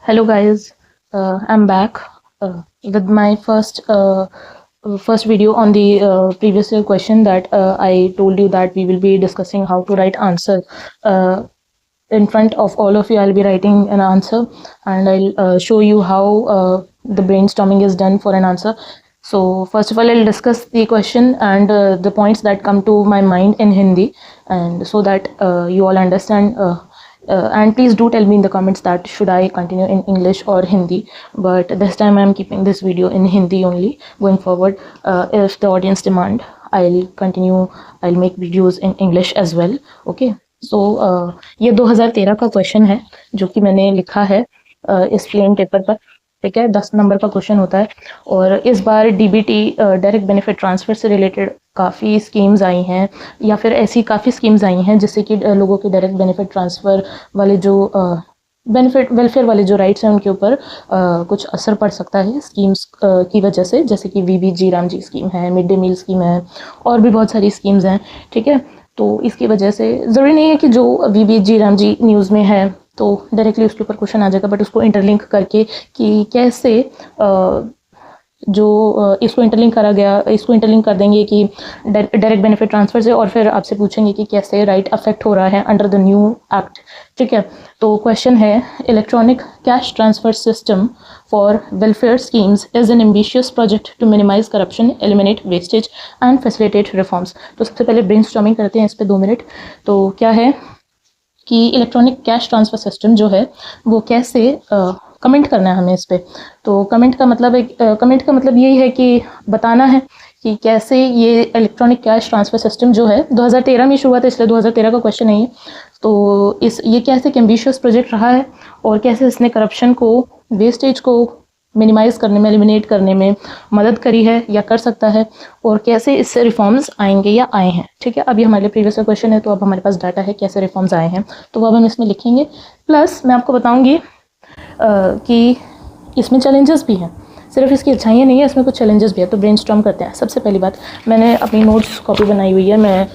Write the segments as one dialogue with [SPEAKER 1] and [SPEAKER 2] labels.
[SPEAKER 1] Hello guys, I'm back with my first video on the previous year question that I told you that we will be discussing how to write answer. In front of all of you, I'll be writing an answer and I'll show you how the brainstorming is done for an answer. So first of all, I'll discuss the question and the points that come to my mind in Hindi, and so that you all understand. And please do tell me in the comments that should I continue in English or Hindi, but this time I'm keeping this video in Hindi only. Going forward, if the audience demand, I'll continue, I'll make videos in English as well. Okay, so ये 2013 का question है जो कि मैंने लिखा है इस plain paper पर, ठीक है। 10 नंबर का क्वेश्चन होता है और इस बार डीबीटी डायरेक्ट बेनिफिट ट्रांसफ़र से रिलेटेड काफ़ी स्कीम्स आई हैं, या फिर ऐसी काफ़ी स्कीम्स आई हैं जिससे कि लोगों के डायरेक्ट बेनिफिट ट्रांसफ़र वाले जो बेनिफिट वेलफेयर वाले जो राइट्स हैं उनके ऊपर कुछ असर पड़ सकता है स्कीम्स की वजह से, जैसे कि वीबीजी रामजी स्कीम है, मिड डे मील स्कीम है और भी बहुत सारी स्कीम्स हैं, ठीक है। तो इसकी वजह से ज़रूरी नहीं है कि जो वीबीजी रामजी न्यूज़ में है तो डायरेक्टली उसके ऊपर क्वेश्चन आ जाएगा, बट उसको इंटरलिंक करके कि कैसे जो इसको इंटरलिंक करा गया, इसको इंटरलिंक कर देंगे कि डायरेक्ट बेनिफिट ट्रांसफ़र से, और फिर आपसे पूछेंगे कि कैसे राइट अफेक्ट हो रहा है अंडर द न्यू एक्ट, ठीक है। तो क्वेश्चन है, electronic cash transfer system for welfare schemes is an ambitious project to minimise corruption, eliminate wastage and facilitate reforms. तो सबसे पहले ब्रेनस्टॉर्मिंग करते हैं इस पर 2 मिनट। तो क्या है कि इलेक्ट्रॉनिक कैश ट्रांसफ़र सिस्टम जो है वो कैसे कमेंट करना है हमें इस पर। तो कमेंट का मतलब यही है कि बताना है कि कैसे ये इलेक्ट्रॉनिक कैश ट्रांसफ़र सिस्टम जो है 2013 में शुरू हुआ था, इसलिए 2013 का क्वेश्चन नहीं है। तो ये कैसे एक एम्बिशियस प्रोजेक्ट रहा है और कैसे इसने करप्शन को, वेस्टेज को मिनिमाइज़ करने में, एलिमिनेट करने में मदद करी है या कर सकता है, और कैसे इससे रिफॉर्म्स आएंगे या आए हैं, ठीक है। अभी हमारे लिए प्रीवियस क्वेश्चन है तो अब हमारे पास डाटा है कैसे रिफॉर्म्स आए हैं, तो अब हम इसमें लिखेंगे। प्लस मैं आपको बताऊंगी कि इसमें चैलेंजेस भी हैं, सिर्फ इसकी अच्छाइयाँ नहीं है, इसमें कुछ चैलेंजेस भी है। तो ब्रेनस्टॉर्म करते हैं। सबसे पहली बात, मैंने अपनी नोट्स कॉपी बनाई हुई है। मैं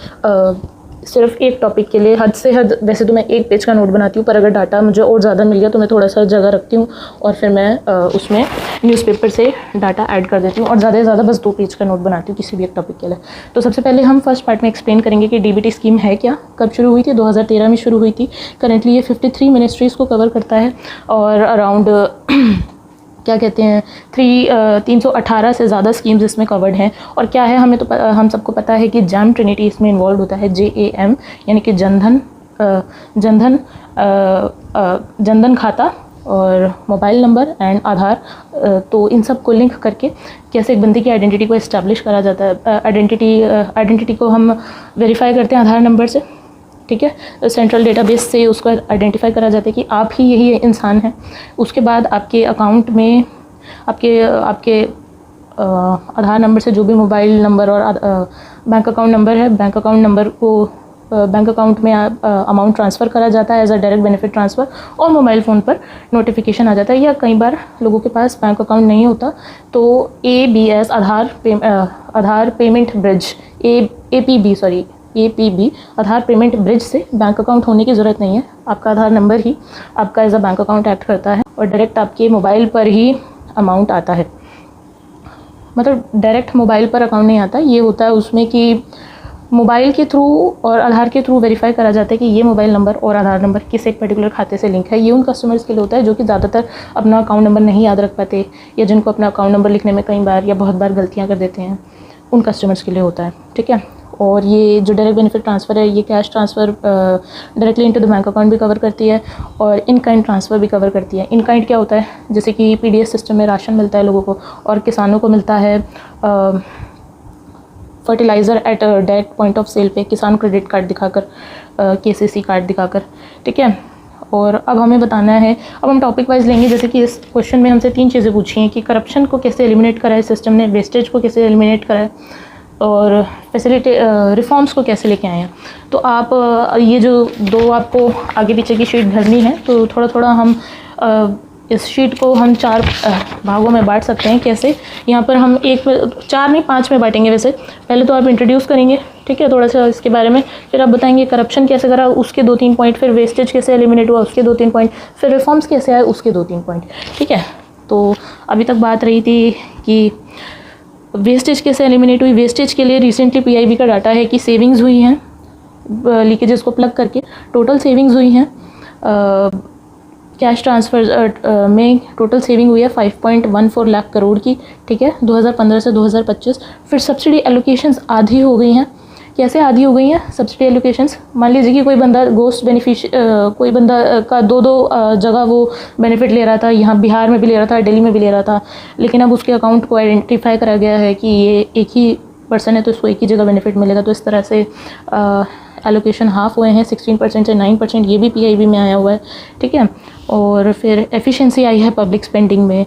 [SPEAKER 1] सिर्फ एक टॉपिक के लिए हद से हद, वैसे तो मैं 1 पेज का नोट बनाती हूँ, पर अगर डाटा मुझे और ज़्यादा मिल गया तो मैं थोड़ा सा जगह रखती हूँ और फिर मैं उसमें न्यूज़पेपर से डाटा ऐड कर देती हूँ, और ज़्यादा से ज़्यादा बस 2 पेज का नोट बनाती हूँ किसी भी एक टॉपिक के लिए। तो सबसे पहले हम फर्स्ट पार्ट में एक्सप्लेन करेंगे कि डीबीटी स्कीम है क्या, कब शुरू हुई थी। 2013 में शुरू हुई थी। करेंटली ये 53 मिनिस्ट्रीज़ को कवर करता है और अराउंड क्या कहते हैं 318 से ज़्यादा स्कीम्स इसमें कवर्ड हैं। और क्या है, हम सबको पता है कि जैम ट्रिनिटी इसमें इन्वॉल्व होता है, JAM, यानी कि जनधन खाता और मोबाइल नंबर एंड आधार। तो इन सब को लिंक करके कैसे एक बंदे की आइडेंटिटी को इस्टेब्लिश करा जाता है। आइडेंटिटी को हम वेरीफाई करते हैं आधार नंबर से, ठीक है। सेंट्रल डेटाबेस से उसको आइडेंटिफाई करा जाता है कि आप ही यही इंसान हैं। उसके बाद आपके अकाउंट में आपके आधार नंबर से जो भी मोबाइल नंबर और बैंक अकाउंट नंबर है, बैंक अकाउंट नंबर को बैंक अकाउंट में अमाउंट ट्रांसफ़र करा जाता है as a direct benefit transfer, और मोबाइल फ़ोन पर नोटिफिकेशन आ जाता है। या कई बार लोगों के पास बैंक अकाउंट नहीं होता तो ABS आधार पेमेंट ब्रिज APB आधार पेमेंट ब्रिज से बैंक अकाउंट होने की ज़रूरत नहीं है। आपका आधार नंबर ही आपका as a bank account act करता है और डायरेक्ट आपके मोबाइल पर ही अमाउंट आता है। मतलब डायरेक्ट मोबाइल पर अकाउंट नहीं आता, ये होता है उसमें कि मोबाइल के थ्रू और आधार के थ्रू वेरीफाई करा जाता है कि ये मोबाइल नंबर और आधार नंबर किस एक पर्टिकुलर खाते से लिंक है। ये उन कस्टमर्स के लिए होता है जो कि ज़्यादातर अपना अकाउंट नंबर नहीं याद रख पाते, या जिनको अपना अकाउंट नंबर लिखने में कई बार या बहुत बार गलतियाँ कर देते हैं, उन कस्टमर्स के लिए होता है, ठीक है। और ये जो डायरेक्ट बेनिफिट ट्रांसफ़र है, ये cash transfer directly into the bank account भी कवर करती है और इन काइंड ट्रांसफ़र भी कवर करती है। इन काइंड क्या होता है, जैसे कि PDS सिस्टम में राशन मिलता है लोगों को, और किसानों को मिलता है fertiliser at direct point of sale पे, किसान क्रेडिट कार्ड दिखाकर, KCC कार्ड दिखाकर, ठीक है। और अब हमें बताना है, अब हम टॉपिक वाइज लेंगे। जैसे कि इस क्वेश्चन में हमसे 3 चीज़ें पूछी हैं कि करप्शन को कैसे एलिमिनेट करा है सिस्टम ने, वेस्टेज को कैसे एलिमिनेट करा है, और फैसिलिटी रिफॉर्म्स को कैसे लेके आए हैं। तो आप ये जो 2 आपको आगे पीछे की शीट भरनी है, तो थोड़ा थोड़ा हम इस शीट को हम 4 भागों में बांट सकते हैं। कैसे? यहाँ पर हम 4 नहीं 5 में बांटेंगे। वैसे पहले तो आप इंट्रोड्यूस करेंगे, ठीक है, थोड़ा सा इसके बारे में, फिर आप बताएंगे करप्शन कैसे करा, उसके 2-3 पॉइंट, फिर वेस्टेज कैसे एलिमिनेट हुआ, उसके 2-3 पॉइंट, फिर रिफॉर्म्स कैसे आए, उसके 2-3 पॉइंट, ठीक है। तो अभी तक बात रही थी कि वेस्टेज कैसे एलिमिनेट हुई। वेस्टेज के लिए रिसेंटली पीआईबी का डाटा है कि सेविंग्स हुई हैं लीकेजेस को प्लग करके, टोटल सेविंग्स हुई हैं कैश ट्रांसफ़र में टोटल सेविंग हुई है 5.14 लाख करोड़ की, ठीक है, 2015 से 2025। फिर सब्सिडी एलोकेशंस आधी हो गई हैं। कैसे आधी हो गई हैं सब्सिडी एलोकेशंस? मान लीजिए कि कोई बंदा गोस्ट कोई बंदा का 2-2 जगह वो बेनिफिट ले रहा था, यहाँ बिहार में भी ले रहा था, दिल्ली में भी ले रहा था, लेकिन अब उसके अकाउंट को आइडेंटिफाई करा गया है कि ये एक ही पर्सन है तो इसको एक ही जगह बेनिफिट मिलेगा। तो इस तरह से एलोकेशन हाफ हुए हैं, 16% से 9%, ये भी पीआईबी में आया हुआ है, ठीक है। और फिर एफिशिएंसी आई है पब्लिक स्पेंडिंग में,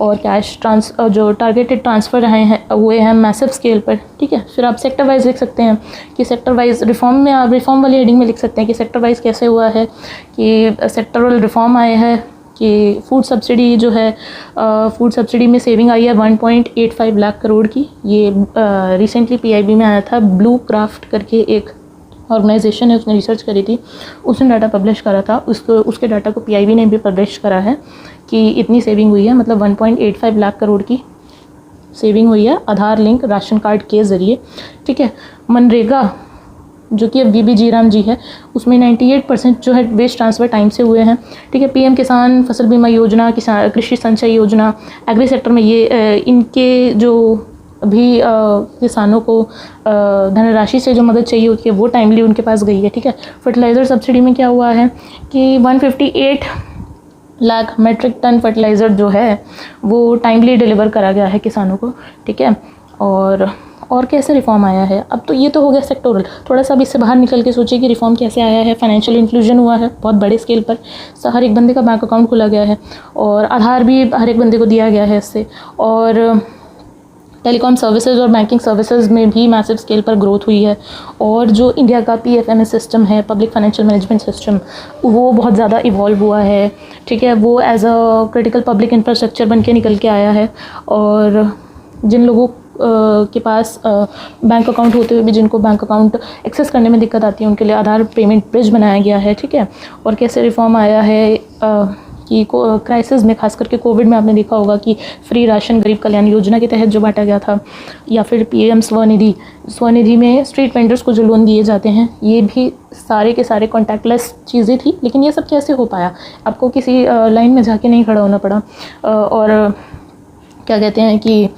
[SPEAKER 1] और कैश जो टारगेटेड ट्रांसफ़र हुए हैं मैसिव स्केल पर, ठीक है। फिर आप सेक्टर वाइज लिख सकते हैं कि सेक्टर वाइज रिफॉर्म में, आप रिफॉर्म वाली हेडिंग में लिख सकते हैं कि सेक्टर वाइज कैसे हुआ है, कि सेक्टरल रिफॉर्म आए हैं, कि फूड सब्सिडी जो है, फूड सब्सिडी में सेविंग आई है 1.85 लाख करोड़ की। ये रिसेंटली पीआईबी में आया था, ब्लू क्राफ्ट करके एक ऑर्गेनाइजेशन है, उसने रिसर्च करी थी, उसने डाटा पब्लिश करा था, उसके डाटा को पीआईबी ने भी पब्लिश करा है कि इतनी सेविंग हुई है, मतलब 1.85 लाख करोड़ की सेविंग हुई है आधार लिंक राशन कार्ड के ज़रिए, ठीक है। मनरेगा जो कि अब वीबी जीराम जी है, उसमें 98% जो है वेस्ट ट्रांसफ़र टाइम से हुए हैं, ठीक है। पीएम किसान फसल बीमा योजना, किसान कृषि संचय योजना, एग्री सेक्टर में ये इनके जो भी किसानों को धनराशि से जो मदद चाहिए होती है वो टाइमली उनके पास गई है, ठीक है। फर्टिलाइज़र सब्सिडी में क्या हुआ है कि 158 लाख मेट्रिक टन फर्टिलाइज़र जो है वो टाइमली डिलीवर करा गया है किसानों को, ठीक है। और कैसे रिफॉर्म आया है? अब तो ये तो हो गया सेक्टोरल, थोड़ा सा अब इससे बाहर निकल के सोचिए कि रिफॉर्म कैसे आया है। फाइनेंशियल इंक्लूजन हुआ है बहुत बड़े स्केल पर, हर एक बंदे का बैंक अकाउंट खोला गया है, और आधार भी हर एक बंदे को दिया गया है इससे, और टेलीकॉम सर्विसेज और बैंकिंग सर्विसेज में भी मैसिव स्केल पर ग्रोथ हुई है। और जो इंडिया का पीएफएमएस सिस्टम है, पब्लिक फाइनेंशियल मैनेजमेंट सिस्टम, वो बहुत ज़्यादा इवॉल्व हुआ है, ठीक है। वो as a critical public infrastructure बन के निकल के आया है, और जिन लोगों के पास बैंक अकाउंट होते हुए भी जिनको बैंक अकाउंट एक्सेस करने में दिक्कत आती है उनके लिए आधार पेमेंट ब्रिज बनाया गया है, ठीक है। और कैसे रिफॉर्म आया है कि क्राइसिस में, खास करके कोविड में आपने देखा होगा कि फ्री राशन गरीब कल्याण योजना के तहत जो बांटा गया था, या फिर पीएम स्वनिधि में स्ट्रीट वेंडर्स को जो लोन दिए जाते हैं, ये भी सारे के सारे कॉन्टैक्टलेस चीज़ें थी। लेकिन ये सब कैसे हो पाया? आपको किसी लाइन में जाके नहीं खड़ा होना पड़ा, और क्या कहते हैं कि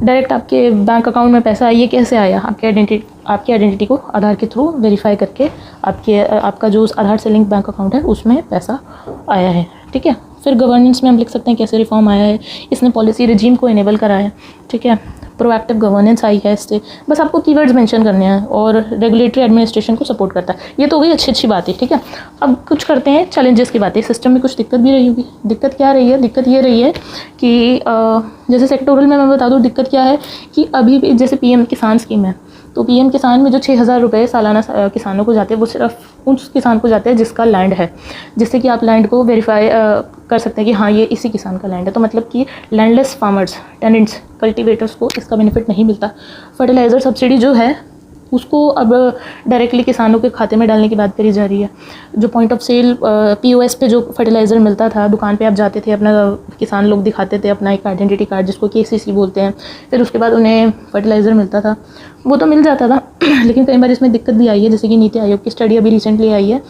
[SPEAKER 1] डायरेक्ट आपके बैंक अकाउंट में पैसा ये कैसे आया? आपकी आइडेंटिटी को आधार के थ्रू वेरीफाई करके आपका जो उस आधार से लिंक बैंक अकाउंट है उसमें पैसा आया है, ठीक है। फिर गवर्नेंस में हम लिख सकते हैं कैसे रिफॉर्म आया है, इसने पॉलिसी रिजीम को इनेबल करा है, ठीक है। प्रोएक्टिव गवर्नेंस आई है इससे, बस आपको कीवर्ड्स मेंशन करने हैं, और रेगुलेटरी एडमिनिस्ट्रेशन को सपोर्ट करता है। ये तो हो गई अच्छी बातें, ठीक है। अब कुछ करते हैं चैलेंजेस की बातें। सिस्टम में कुछ दिक्कत भी रही होगी। दिक्कत क्या रही है? दिक्कत ये रही है कि जैसे सेक्टोरल में मैं बता दूँ दिक्कत क्या है कि अभी भी जैसे पीएम किसान स्कीम है, तो पीएम किसान में जो 6,000 रुपये सालाना किसानों को जाते हैं, वो सिर्फ उस किसान को जाते हैं जिसका लैंड है, जिससे कि आप लैंड को वेरीफाई कर सकते हैं कि हाँ ये इसी किसान का लैंड है। तो मतलब कि लैंडलेस फार्मर्स, टेनेंट्स, कल्टीवेटर्स को इसका बेनिफिट नहीं मिलता। फर्टिलाइज़र सब्सिडी जो है उसको अब डायरेक्टली किसानों के खाते में डालने की बात करी जा रही है। जो पॉइंट ऑफ सेल पीओएस पे जो फर्टिलाइज़र मिलता था, दुकान पे आप जाते थे, अपना किसान लोग दिखाते थे अपना एक आइडेंटिटी कार्ड जिसको केसीसी बोलते हैं, फिर उसके बाद उन्हें फर्टिलाइज़र मिलता था, वो तो मिल जाता था। लेकिन कई बार इसमें दिक्कत भी आई है, जैसे कि नीति आयोग की स्टडी अभी रिसेंटली आई है,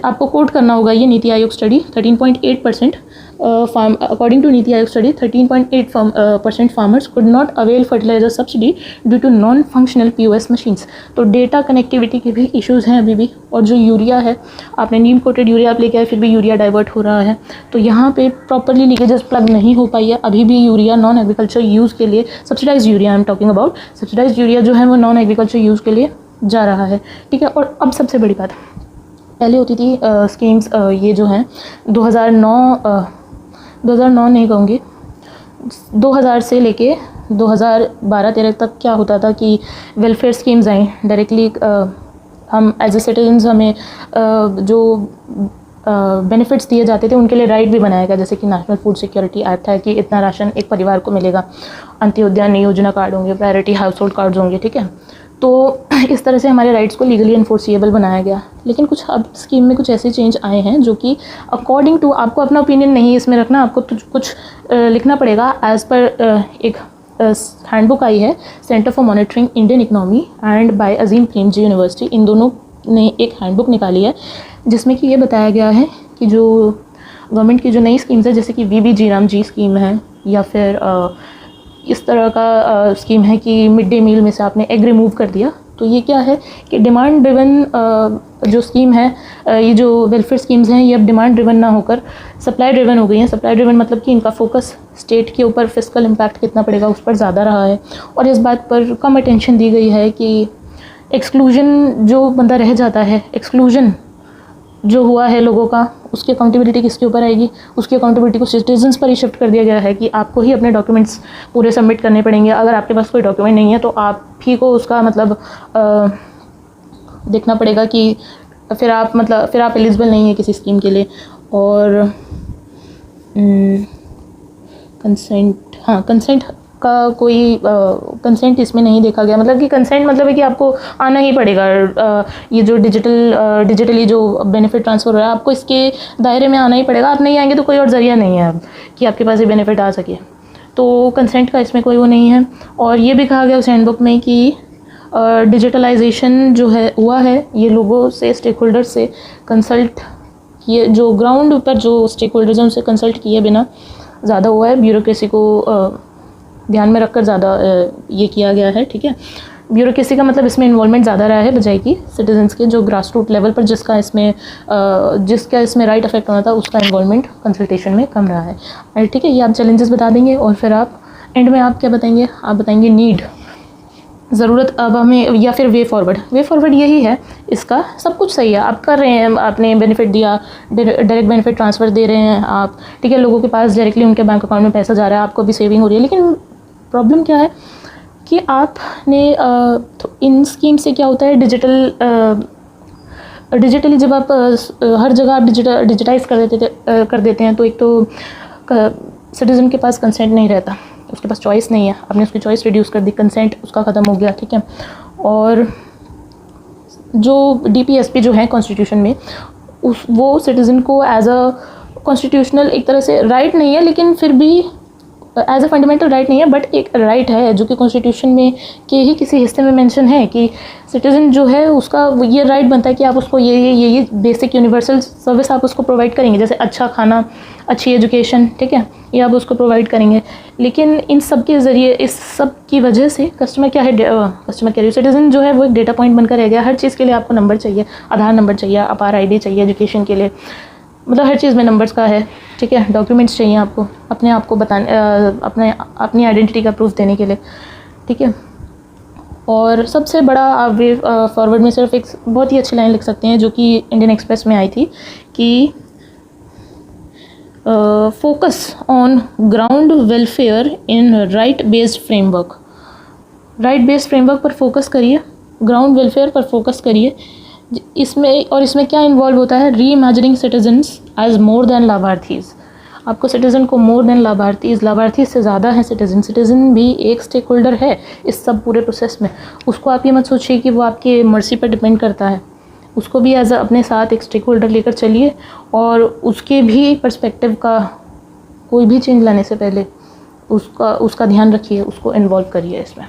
[SPEAKER 1] आपको कोट करना होगा ये NITI Aayog study, 13.8% according to NITI Aayog study 13.8% farmers could not avail fertilizer subsidy due to non-functional POS machines। तो डेटा कनेक्टिविटी के भी इश्यूज़ हैं अभी भी। और जो यूरिया है, आपने नीम कोटेड यूरिया आप लेके आए, फिर भी यूरिया डाइवर्ट हो रहा है, तो यहाँ पे प्रॉपरली लीकेजेस प्लग नहीं हो पाई है अभी भी। यूरिया नॉन एग्रीकल्चर यूज़ के लिए, subsidise urea I am talking about, subsidise urea जो है वो नॉन एग्रीकल्चर यूज़ के लिए जा रहा है, ठीक है। और अब सबसे बड़ी बात, पहले होती थी स्कीम्स, ये जो हैं 2009 नहीं कहूँगी, 2000 से लेके 2012-13 तक क्या होता था कि वेलफेयर स्कीम्स आई डायरेक्टली। हम एज ए सिटीजन्स हमें जो बेनिफिट्स दिए जाते थे उनके लिए राइट भी बनाया गया, जैसे कि नेशनल फूड सिक्योरिटी एक्ट है कि इतना राशन एक परिवार को मिलेगा, अंत्योदय योजना कार्ड होंगे, प्रायोरिटी हाउस होल्ड कार्ड्स होंगे, ठीक है। तो इस तरह से हमारे राइट्स को लीगली इन्फोर्सिएबल बनाया गया। लेकिन कुछ अब स्कीम में कुछ ऐसे चेंज आए हैं जो कि अकॉर्डिंग टू, आपको अपना ओपिनियन नहीं इसमें रखना, आपको कुछ लिखना पड़ेगा एज़ पर एक हैंडबुक आई है centre for monitoring Indian economy and by Azim Premji university, इन दोनों ने एक हैंडबुक निकाली है जिसमें कि ये बताया गया है कि जो गवर्नमेंट की जो नई स्कीम्स है, जैसे कि वीबी जी राम जी स्कीम है, या फिर इस तरह का स्कीम है कि मिड डे मील में से आपने एग रिमूव कर दिया, तो ये क्या है कि डिमांड ड्रिवन जो स्कीम है, ये जो वेलफेयर स्कीम्स हैं ये अब डिमांड ड्रिवन ना होकर सप्लाई ड्रिवन हो गई हैं। सप्लाई ड्रिवन मतलब कि इनका फोकस स्टेट के ऊपर फिस्कल इम्पैक्ट कितना पड़ेगा उस पर ज़्यादा रहा है, और इस बात पर कम अटेंशन दी गई है कि एक्सक्लूजन जो बंदा रह जाता है, एक्सक्लूजन जो हुआ है लोगों का, उसकी अकाउंटेबिलिटी किसके ऊपर आएगी, उसकी अकाउंटेबिलिटी को सिटीजन्स पर ही शिफ्ट कर दिया गया है कि आपको ही अपने डॉक्यूमेंट्स पूरे सबमिट करने पड़ेंगे। अगर आपके पास कोई डॉक्यूमेंट नहीं है तो आप ही को उसका मतलब देखना पड़ेगा कि फिर आप एलिजिबल नहीं है किसी स्कीम के लिए। और कंसेंट का कोई कंसेंट इसमें नहीं देखा गया, मतलब कि कंसेंट मतलब है कि आपको आना ही पड़ेगा, ये जो डिजिटली जो बेनिफिट ट्रांसफ़र हो रहा है आपको इसके दायरे में आना ही पड़ेगा। आप नहीं आएंगे तो कोई और ज़रिया नहीं है कि आपके पास ये बेनिफिट आ सके, तो कंसेंट का इसमें कोई वो नहीं है। और ये भी कहा गया उस हैंडबुक में कि डिजिटलाइजेशन जो है हुआ है ये लोगों से, स्टेक होल्डर से कंसल्ट किए, जो ग्राउंड पर जो स्टेक होल्डर्स हैं उनसे कंसल्ट किए बिना ज़्यादा हुआ है, ब्यूरोक्रेसी को ध्यान में रखकर ज़्यादा ये किया गया है, ठीक है। ब्यूरोक्रेसी का मतलब इसमें इन्वॉल्वमेंट ज़्यादा रहा है बजाय कि सिटीजन्स के, जो ग्रास रूट लेवल पर जिसका इसमें राइट अफेक्ट होना था उसका इन्वॉल्वमेंट कंसल्टेशन में कम रहा है, ठीक है। ये आप चैलेंजेस बता देंगे और फिर आप एंड में आप क्या बताएंगे, आप बताएंगे नीड, ज़रूरत अब हमें, या फिर वे फॉरवर्ड यही है। इसका सब कुछ सही है, आप कर रहे हैं, आपने बेनिफिट दिया, डायरेक्ट बेनिफिट ट्रांसफ़र दे रहे हैं आप, ठीक है, लोगों के पास डायरेक्टली उनके बैंक अकाउंट में पैसा जा रहा है, आपको भी सेविंग हो रही है। लेकिन प्रॉब्लम क्या है कि आपने इन स्कीम से क्या होता है, डिजिटली जब आप हर जगह आप डिजिटाइज कर देते हैं तो एक तो सिटीज़न के पास कंसेंट नहीं रहता, उसके पास चॉइस नहीं है, आपने उसकी चॉइस रिड्यूस कर दी, कंसेंट उसका ख़त्म हो गया, ठीक है। और जो डीपीएसपी जो है कॉन्स्टिट्यूशन में, वो सिटीज़न को एज अ कॉन्स्टिट्यूशनल एक तरह से राइट नहीं है, लेकिन फिर भी एज अ फंडामेंटल राइट नहीं है, बट एक राइट है जो कि कॉन्स्टिट्यूशन में के ही किसी हिस्से में मेंशन है कि सिटीज़न जो है उसका ये राइट बनता है कि आप उसको ये बेसिक यूनिवर्सल सर्विस आप उसको प्रोवाइड करेंगे, जैसे अच्छा खाना, अच्छी एजुकेशन, ठीक है, ये आप उसको प्रोवाइड करेंगे। लेकिन इन सब के ज़रिए, इस सब की वजह से कस्टमर क्या है, सिटीज़न जो है वो एक डेटा पॉइंट बनकर रह गया। हर चीज़ के लिए आपको नंबर चाहिए, आधार नंबर चाहिए, अपार ID चाहिए एजुकेशन के लिए, मतलब हर चीज़ में नंबर्स का है, ठीक है। डॉक्यूमेंट्स चाहिए आपको अपने आप को बताने, अपनी आइडेंटिटी का प्रूफ देने के लिए, ठीक है। और सबसे बड़ा आप वे फॉरवर्ड में सिर्फ एक बहुत ही अच्छी लाइन लिख सकते हैं जो कि इंडियन एक्सप्रेस में आई थी कि focus on ground welfare in right based framework. Right based framework पर फोकस करिए, ग्राउंड वेलफेयर पर फोकस करिए। इसमें क्या इन्वॉल्व होता है, reimagining citizens as more than लाभार्थीज़। आपको सिटीज़न को मोर देन लाभार्थी से ज़्यादा है सिटीज़न भी एक स्टेक होल्डर है इस सब पूरे प्रोसेस में। उसको आप ये मत सोचिए कि वो आपकी मर्जी पर डिपेंड करता है, उसको भी एज अपने साथ एक स्टेक होल्डर लेकर चलिए, और उसके भी पर्सपेक्टिव का कोई भी चेंज लाने से पहले उसका ध्यान रखिए, उसको इन्वॉल्व करिए इसमें।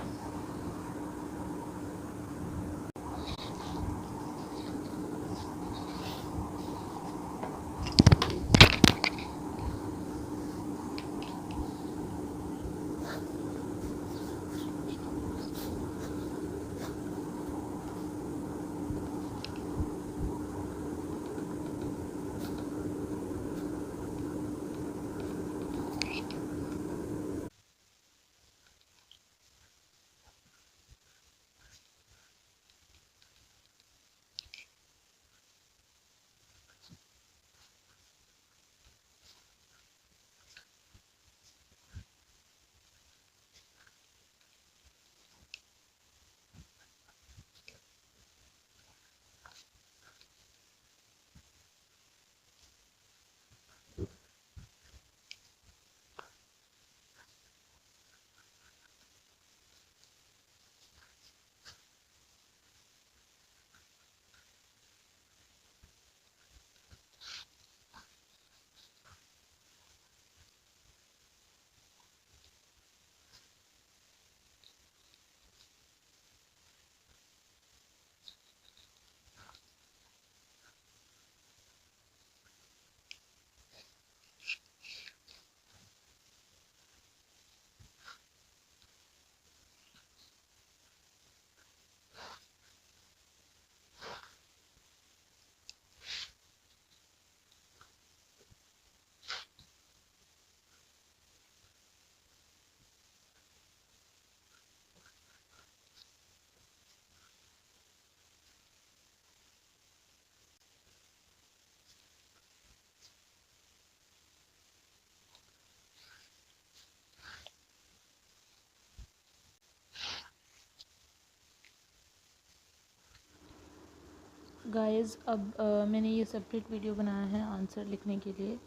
[SPEAKER 1] गाइस अब मैंने ये सेपरेट वीडियो बनाया है आंसर लिखने के लिए।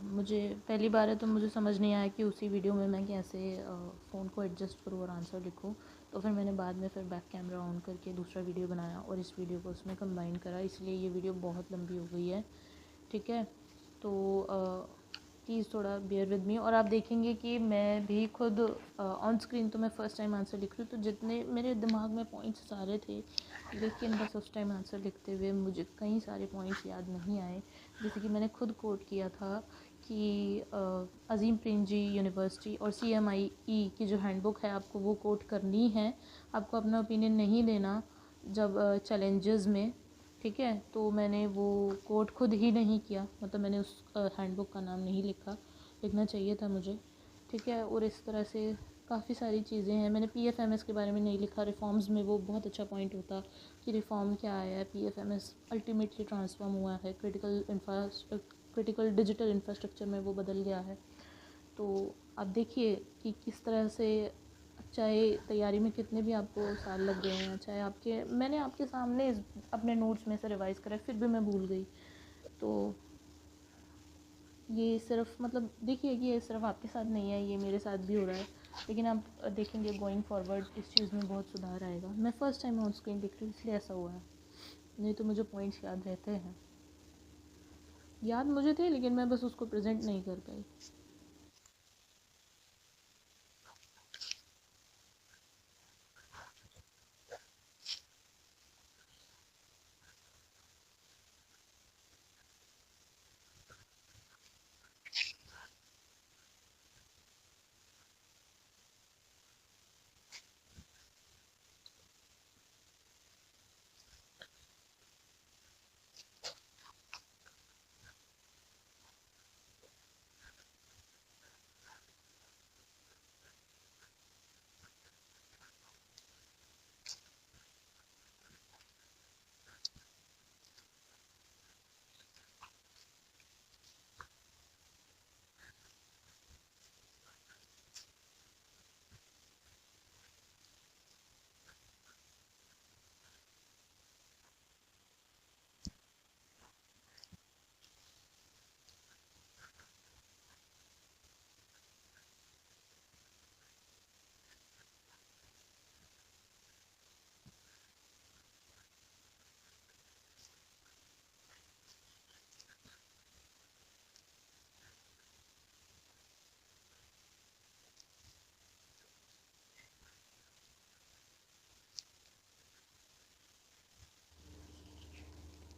[SPEAKER 1] मुझे पहली बार है तो मुझे समझ नहीं आया कि उसी वीडियो में मैं कैसे फ़ोन को एडजस्ट करूँ और आंसर लिखूँ। तो फिर मैंने बाद में फिर बैक कैमरा ऑन करके दूसरा वीडियो बनाया और इस वीडियो को उसमें कंबाइन करा, इसलिए ये वीडियो बहुत लंबी हो गई है। ठीक है, तो प्लीज़ थोड़ा बेयर विद मी। और आप देखेंगे कि मैं भी खुद ऑन स्क्रीन तो मैं फ़र्स्ट टाइम आंसर लिख रही हूँ, तो जितने मेरे दिमाग में पॉइंट्स सारे थे, लेकिन बस उस टाइम आंसर लिखते हुए मुझे कई सारे पॉइंट्स याद नहीं आए। जैसे कि मैंने खुद कोट किया था कि अज़ीम प्रेमजी यूनिवर्सिटी और CMIE की जो हैंडबुक है आपको वो कोट करनी है, आपको अपना ओपिनियन नहीं देना जब चैलेंजेस में। ठीक है, तो मैंने वो कोट खुद ही नहीं किया, मतलब मैंने उस हैंडबुक का नाम नहीं लिखा, लिखना चाहिए था मुझे। ठीक है, और इस तरह से काफ़ी सारी चीज़ें हैं। मैंने PFMS के बारे में नहीं लिखा, रिफॉर्म्स में वो बहुत अच्छा पॉइंट होता कि रिफॉर्म क्या आया है। PFMS अल्टीमेटली ट्रांसफॉर्म हुआ है, क्रिटिकल डिजिटल इंफ्रास्ट्रक्चर में वो बदल गया है। तो आप देखिए कि किस तरह से, चाहे तैयारी में कितने भी आपको साल लग गए हैं, चाहे मैंने आपके सामने अपने नोट्स में से रिवाइज़ करा, फिर भी मैं भूल गई। तो ये सिर्फ, मतलब देखिए कि ये सिर्फ आपके साथ नहीं है, ये मेरे साथ भी हो रहा है। लेकिन आप देखेंगे गोइंग फॉरवर्ड इस चीज़ में बहुत सुधार आएगा। मैं फ़र्स्ट टाइम ऑन स्क्रीन देख रही हूँ इसलिए ऐसा हुआ है, नहीं तो मुझे पॉइंट्स याद रहते हैं, याद मुझे थे, लेकिन मैं बस उसको प्रेजेंट नहीं कर पाई।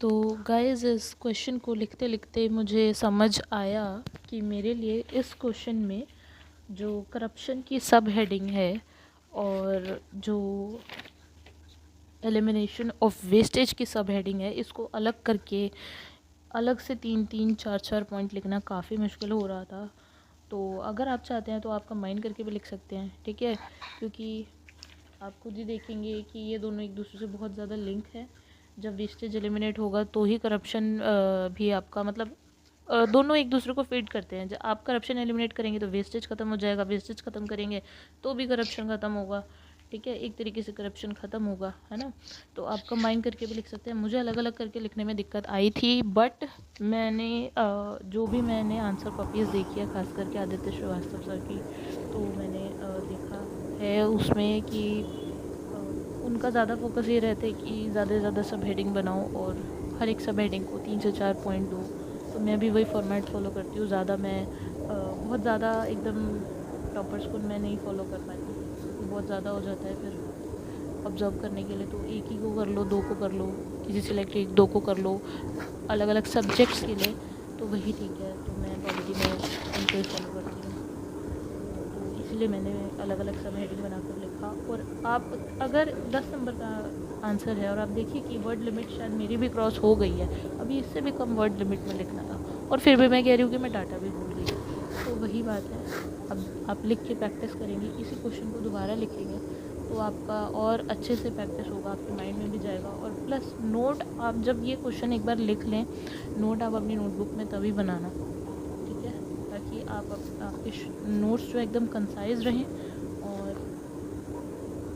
[SPEAKER 1] तो गाइस इस क्वेश्चन को लिखते लिखते मुझे समझ आया कि मेरे लिए इस क्वेश्चन में जो करप्शन की सब हेडिंग है और जो एलिमिनेशन ऑफ वेस्टेज की सब हेडिंग है, इसको अलग करके अलग से 3-3, 4-4 पॉइंट लिखना काफ़ी मुश्किल हो रहा था। तो अगर आप चाहते हैं तो आप कंबाइन करके भी लिख सकते हैं। ठीक है, क्योंकि आप खुद ही देखेंगे कि ये दोनों एक दूसरे से बहुत ज़्यादा लिंक है। जब वेस्टेज एलिमिनेट होगा तो ही करप्शन भी आपका, मतलब दोनों एक दूसरे को फीड करते हैं। जब आप करप्शन एलिमिनेट करेंगे तो वेस्टेज ख़त्म हो जाएगा, वेस्टेज ख़त्म करेंगे तो भी करप्शन ख़त्म होगा। ठीक है, एक तरीके से करप्शन ख़त्म होगा, है ना। तो आप कंबाइन करके भी लिख सकते हैं। मुझे अलग अलग करके लिखने में दिक्कत आई थी, बट मैंने जो भी मैंने आंसर कॉपीज़ देखी है, खास करके आदित्य श्रीवास्तव सर की, तो मैंने देखा है उसमें कि उनका ज़्यादा फोकस ये रहता है कि ज़्यादा से ज़्यादा सब हेडिंग बनाओ और हर एक सब हेडिंग को 3 से 4 पॉइंट दो। तो मैं भी वही फॉर्मेट फॉलो करती हूँ। ज़्यादा मैं बहुत ज़्यादा एकदम टॉपर्स को मैं नहीं फॉलो कर पाती, बहुत ज़्यादा हो जाता है फिर ऑब्जर्व करने के लिए। तो एक ही को कर लो, 2 को कर लो, किसी सिलेक्ट 1-2 को कर लो अलग अलग सब्जेक्ट्स के लिए, तो वही ठीक है। तो मैं पॉलिटी में उनको फॉलो करती हूँ, तो इसलिए मैंने अलग अलग सब हेडिंग बनाकर लिखा। और आप अगर 10 नंबर का आंसर है और आप देखिए कि वर्ड लिमिट शायद मेरी भी क्रॉस हो गई है, अभी इससे भी कम वर्ड लिमिट में लिखना था, और फिर भी मैं कह रही हूँ कि मैं डाटा भी भूल गई, तो वही बात है। अब आप लिख के प्रैक्टिस करेंगे, इसी क्वेश्चन को दोबारा लिखेंगे तो आपका और अच्छे से प्रैक्टिस होगा, आपके माइंड में भी जाएगा। और प्लस नोट, आप जब ये क्वेश्चन एक बार लिख लें, नोट आप अपनी नोटबुक में तभी बनाना, ठीक है, ताकि आपके नोट्स जो एकदम कंसाइज रहें और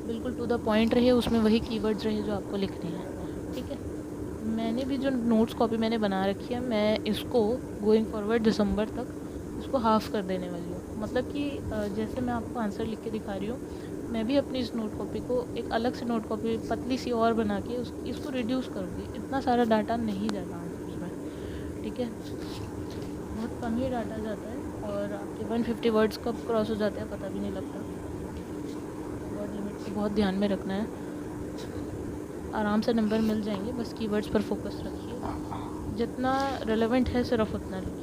[SPEAKER 1] बिल्कुल टू द पॉइंट रहे, उसमें वही कीवर्ड्स रहे जो आपको लिखने हैं। ठीक है, मैंने भी जो नोट्स कॉपी मैंने बना रखी है, मैं इसको गोइंग फॉरवर्ड दिसंबर तक इसको हाफ़ कर देने वाली हूँ। मतलब कि जैसे मैं आपको आंसर लिख के दिखा रही हूँ, मैं भी अपनी इस नोट कॉपी को एक अलग से नोट कॉपी पतली सी और बना के इसको रिड्यूस करूँगी। इतना सारा डाटा नहीं जाता आंसर्स में, ठीक है। बहुत कम ही डाटा जाता है और आपके 150 वर्ड्स कब क्रॉस हो जाते हैं पता भी नहीं लगता। वर्ड लिमिट को बहुत ध्यान में रखना है, आराम से नंबर मिल जाएंगे, बस कीवर्ड्स पर फोकस रखिए, जितना रेलेवेंट है सिर्फ उतना लिखिए।